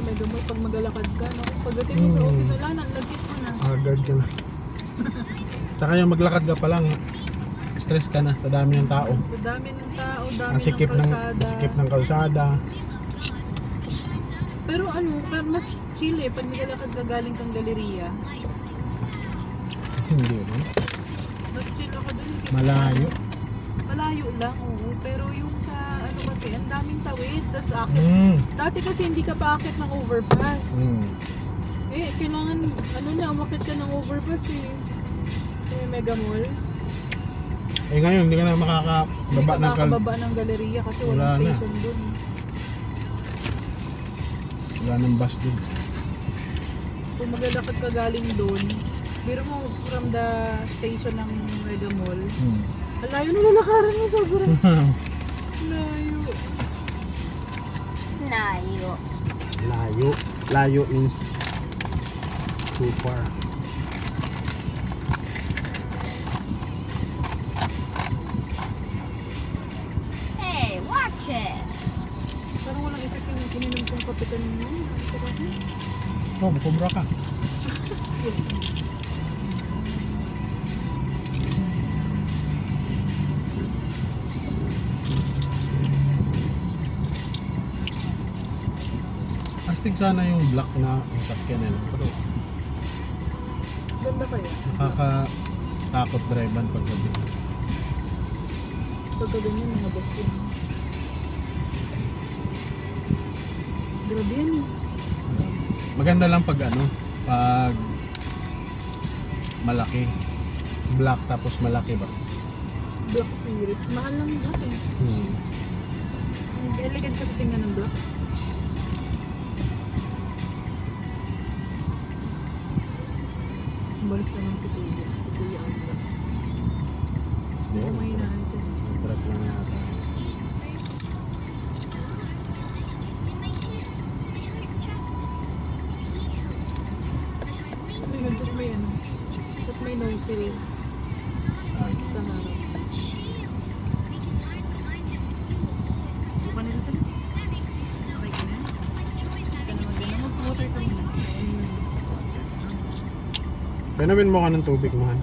Mega Mall pag maglalakad ka, no? Pagdating mo sa office, wala na, lagkit mo na. Agad ka na. Tsaka yung maglakad ka pa lang, stress ka na sa dami ng tao. Sa dami ng tao, dami Ang sikip ng kalsada. ang sikip ng kalsada. Pero ano, mas chill eh, pag nilalakad ka galing kang galeriya. Hindi rin. Mas chill ako dun. Malayo. Malayo lang, oo. Pero yung sa ano kasi, ang daming tawid. Tas akit. Dati kasi hindi ka pa akit ng overpass. Eh, kailangan, ano na, umakit ka ng overpass eh. Sa Mega Mall. Eh ngayon, hindi ka na Hindi makakababa ka makakababa ng galeriya kasi Wala walang na. station dun. Wala ng bus din. Kung maglalakad ka galing doon, biro mo from the station ng Mega Mall, alayo na lalakaran mo sobrang layo. Layo. Layo. Layo means too far. Hey, watch it. Parang walang effect yung ininom kong kapitan mo. Oh, bukumbra ka. Astig sana yung black na sakyan nila. Pero Ganda kaya. nakakatakot drivean pag gabi. Pagka ganyan, mga boss yun. Grabe yan eh. Maganda lang pag pag malaki. Black tapos malaki ba? Black series. Mahal lang yung black eh. Ang elegant kasi tingnan ng black. Balis naman si Kuya. Si Kuya ang black. Oo, may inaantay. Truck lang yata. Tingnan ko may ano. Tapos may nose Ay, sa harap. Buka nila ito. Okay ka na? Ika naman ganun. Mag-water ka muna. Painumin mo ka ng tubig, mahal.